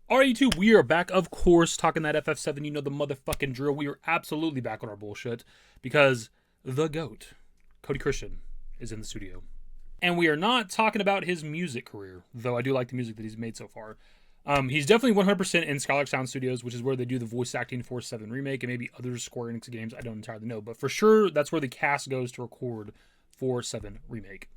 RE2, we are back, of course, talking that FF7, you know the motherfucking drill. We are absolutely back on our bullshit because the GOAT, Cody Christian, is in the studio. And we are not talking about his music career, though I do like the music that he's made so far. He's definitely 100% in Skylark Sound Studios, which is where they do the voice acting for 7 Remake and maybe other Square Enix games. I don't entirely know, but for sure, that's where the cast goes to record for 7 Remake.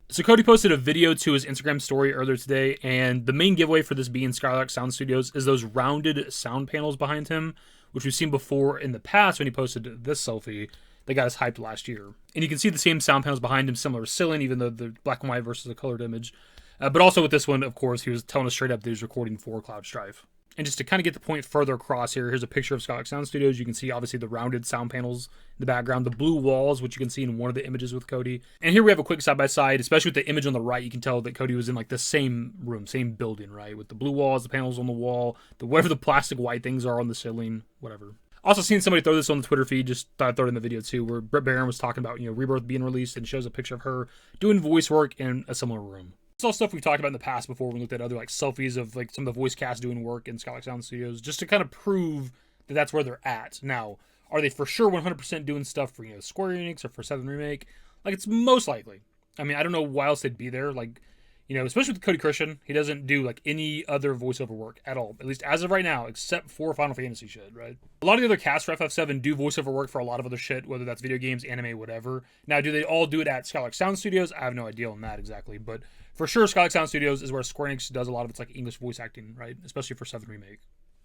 So Cody posted a video to his Instagram story earlier today, and the main giveaway for this being Skylark Sound Studios is those rounded sound panels behind him, which we've seen before in the past when he posted this selfie that got us hyped last year. And you can see the same sound panels behind him, similar to ceiling, even though the black and white versus a colored image. But also with this one, of course, he was telling us straight up that he was recording for Cloud Strife. And just to kind of get the point further across here, here's a picture of Skylark Sound Studios. You can see, obviously, the rounded sound panels in the background, the blue walls, which you can see in one of the images with Cody. And here we have a quick side-by-side, especially with the image on the right. You can tell that Cody was in, like, the same room, same building, right? With the blue walls, the panels on the wall, whatever the plastic white things are on the ceiling, whatever. Also seen somebody throw this on the Twitter feed, just thought I'd throw it in the video, too, where Brett Barron was talking about, Rebirth being released and shows a picture of her doing voice work in a similar room. It's all stuff we've talked about in the past before when we looked at other selfies of some of the voice cast doing work in Skylark Sound Studios, just to kind of prove that that's where they're at. Now, are they for sure 100% doing stuff for Square Enix or for 7 Remake? It's most likely. I mean, I don't know why else they'd be there. Especially with Cody Christian, he doesn't do any other voiceover work at all, at least as of right now, except for Final Fantasy shit, right? A lot of the other casts for FF7 do voiceover work for a lot of other shit, whether that's video games, anime, whatever. Now, do they all do it at Skylark Sound Studios? I have no idea on that exactly, but for sure, Skylark Sound Studios is where Square Enix does a lot of its English voice acting, right? Especially for 7 Remake.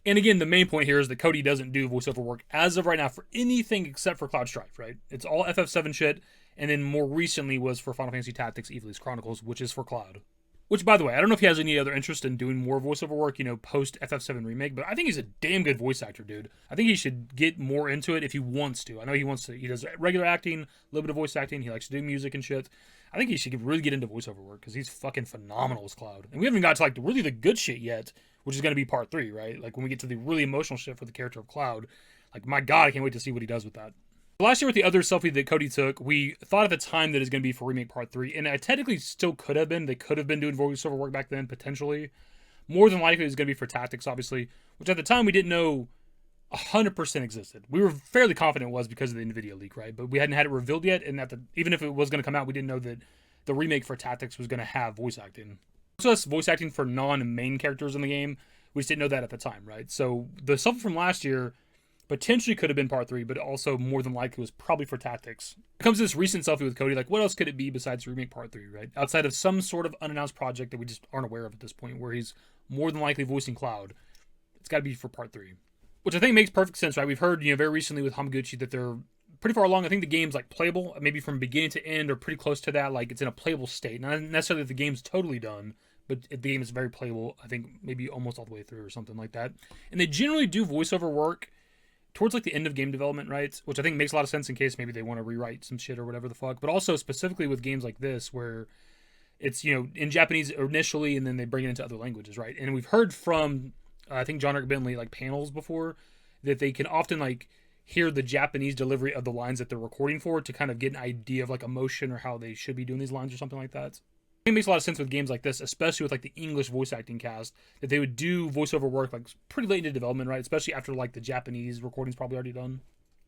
And again, the main point here is that Cody doesn't do voiceover work as of right now for anything except for Cloud Strife, right? It's all FF7 shit, and then more recently was for Final Fantasy Tactics Evil's Chronicles, which is for Cloud. Which, by the way, I don't know if he has any other interest in doing more voiceover work, post FF7 Remake, but I think he's a damn good voice actor, dude. I think he should get more into it if he wants to. I know he wants to. He does regular acting, a little bit of voice acting. He likes to do music and shit. I think he should really get into voiceover work because he's fucking phenomenal as Cloud. And we haven't got to really the good shit yet, which is going to be part 3, right? When we get to the really emotional shit for the character of Cloud. My God, I can't wait to see what he does with that. Last year with the other selfie that Cody took, we thought at the time that it was going to be for Remake Part 3, and it technically still could have been. They could have been doing voiceover work back then, potentially. More than likely, it was going to be for Tactics, obviously, which at the time we didn't know 100% existed. We were fairly confident it was because of the NVIDIA leak, right? But we hadn't had it revealed yet, and even if it was going to come out, we didn't know that the remake for Tactics was going to have voice acting. So that's voice acting for non-main characters in the game. We just didn't know that at the time, right? So the selfie from last year potentially could have been part 3, but also more than likely was probably for Tactics. It comes to this recent selfie with Cody, what else could it be besides Remake Part 3, right? Outside of some sort of unannounced project that we just aren't aware of at this point, where he's more than likely voicing Cloud. It's got to be for Part 3. Which I think makes perfect sense, right? We've heard, very recently with Hamaguchi that they're pretty far along. I think the game's playable, maybe from beginning to end or pretty close to that. It's in a playable state. Not necessarily that the game's totally done, but the game is very playable. I think maybe almost all the way through or something like that. And they generally do voiceover work towards the end of game development, right? Which I think makes a lot of sense in case maybe they want to rewrite some shit or whatever the fuck. But also specifically with games like this where it's, in Japanese initially and then they bring it into other languages, right? And we've heard from, I think John Eric Bentley, panels before that they can often hear the Japanese delivery of the lines that they're recording for to kind of get an idea of emotion or how they should be doing these lines or something like that. It makes a lot of sense with games like this, especially with the English voice acting cast, that they would do voiceover work pretty late into development, right? Especially after the Japanese recording's probably already done.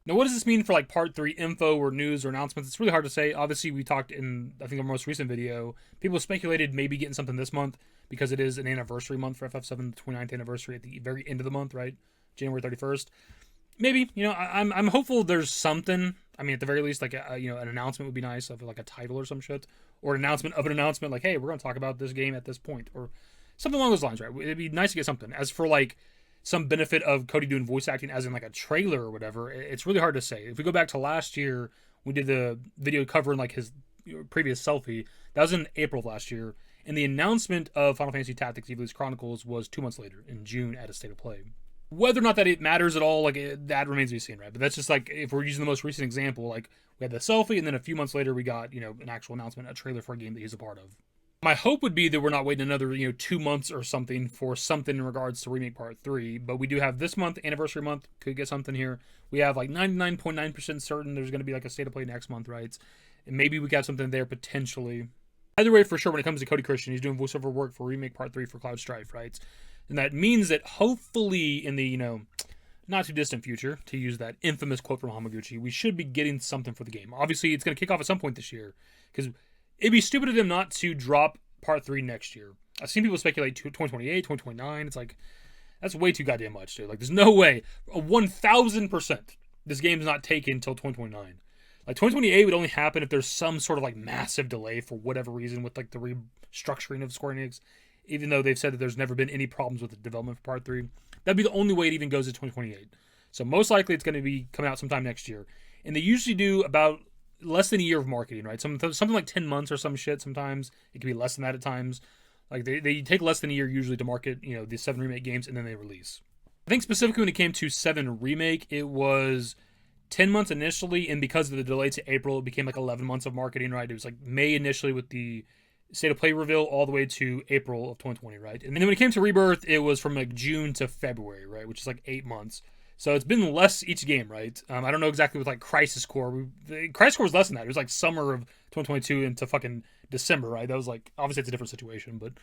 Now, what does this mean for Part 3 info or news or announcements? It's really hard to say. Obviously, we talked in, I think, our most recent video. People speculated maybe getting something this month because it is an anniversary month for FF7, the 29th anniversary at the very end of the month, right? January 31st. Maybe, I'm hopeful there's something. I mean, at the very least, an announcement would be nice of a title or some shit, or an announcement of an announcement, hey, we're going to talk about this game at this point, or something along those lines, right? It'd be nice to get something. As for some benefit of Cody doing voice acting, as in a trailer or whatever, it's really hard to say. If we go back to last year, we did the video covering his previous selfie. That was in April of last year, and the announcement of Final Fantasy Tactics Evil's Chronicles was 2 months later in June at a State of Play. Whether or not that it matters at all, that remains to be seen, right? But that's just if we're using the most recent example, we had the selfie, and then a few months later we got, an actual announcement, a trailer for a game that he's a part of. My hope would be that we're not waiting another, 2 months or something for something in regards to Remake Part 3, but we do have this month, anniversary month, could get something here. We have 99.9% certain there's going to be a State of Play next month, right? And maybe we got something there potentially. Either way, for sure, when it comes to Cody Christian, he's doing voiceover work for Remake Part 3 for Cloud Strife, right? And that means that hopefully in the, you know, not too distant future, to use that infamous quote from Hamaguchi, we should be getting something for the game. Obviously, it's going to kick off at some point this year, because it'd be stupid of them not to drop Part 3 next year. I've seen people speculate 2028, 2029. It's like, that's way too goddamn much, dude. Like, there's no way, 1,000%, this game's not taken until 2029. Like, 2028 would only happen if there's some sort of, like, massive delay for whatever reason with, like, the restructuring of Square Enix, even though they've said that there's never been any problems with the development for Part 3. That'd be the only way it even goes to 2028. So most likely it's going to be coming out sometime next year. And they usually do about less than a year of marketing, right? Something like 10 months or some shit sometimes. It can be less than that at times. Like, they take less than a year usually to market, you know, the 7 Remake games, and then they release. I think specifically when it came to 7 Remake, it was 10 months initially, and because of the delay to April, it became like 11 months of marketing, right? It was like May initially with the State of Play reveal all the way to April of 2020, right? And then when it came to Rebirth, it was from like June to February, right? Which is like 8 months. So it's been less each game, right? I don't know exactly with like Crisis Core. Crisis Core was less than that. It was like summer of 2022 into fucking December, right? That was like, obviously it's a different situation, but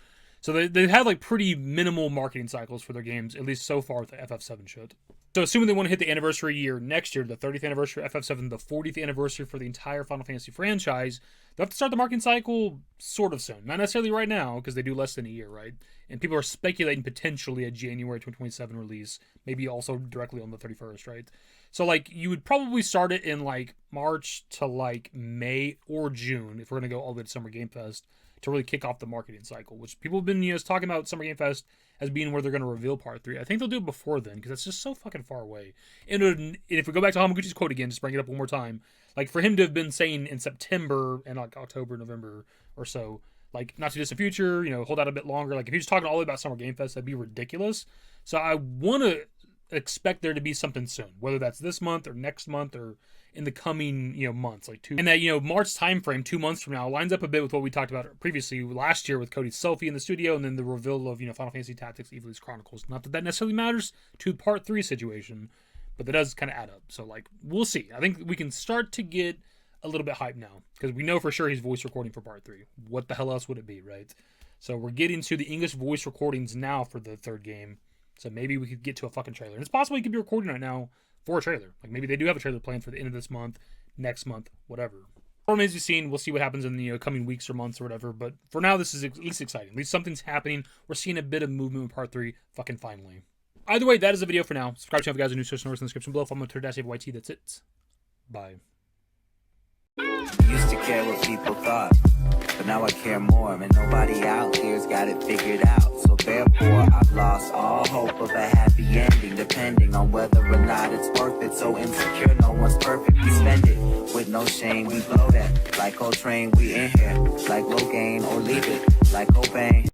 so they've had like pretty minimal marketing cycles for their games, at least so far with the FF7 shit. So assuming they want to hit the anniversary year next year, the 30th anniversary of FF7, the 40th anniversary for the entire Final Fantasy franchise, they'll have to start the marketing cycle sort of soon. Not necessarily right now, because they do less than a year, right? And people are speculating potentially a January 2027 release, maybe also directly on the 31st, right? So, like, you would probably start it in, like, March to, like, May or June, if we're going to go all the way to Summer Game Fest, to really kick off the marketing cycle, which people have been, you know, talking about Summer Game Fest as being where they're going to reveal Part 3. I think they'll do it before then, because it's just so fucking far away. And if we go back to Hamaguchi's quote again, just bring it up one more time, like, for him to have been saying in September and, like, October, November or so, like, not too distant future, you know, hold out a bit longer, like, if he was talking all the way about Summer Game Fest, that'd be ridiculous. So I want to expect there to be something soon, whether that's this month or next month or in the coming, you know, months, like and that, you know, March time frame, 2 months from now, lines up a bit with what we talked about previously last year with Cody's selfie in the studio, and then the reveal of, you know, Final Fantasy Tactics Evil's Chronicles. Not that that necessarily matters to Part 3 situation, but that does kind of add up. So, like, we'll see. I think we can start to get a little bit hyped now, because we know for sure he's voice recording for Part 3. What the hell else would it be, right? So we're getting to the English voice recordings now for the third game. So maybe we could get to a fucking trailer. And it's possible he could be recording right now for a trailer. Like, maybe they do have a trailer planned for the end of this month, next month, whatever. Remains to be seen. We'll see what happens in the, you know, coming weeks or months or whatever. But for now, this is at least exciting. At least something's happening. We're seeing a bit of movement in Part 3, fucking finally. Either way, that is the video for now. Subscribe to the channel if you guys are new, search in the description below. Follow me on Twitter, @YT. That's it. Bye. Used to care what people thought, but now I care more, and nobody out here's got it figured out. So therefore, I've lost all hope of a happy ending, depending on whether or not it's worth it. So insecure, no one's perfect. We spend it with no shame. We blow that like Coltrane. We in here like Low Gain, or leave it like Cobain.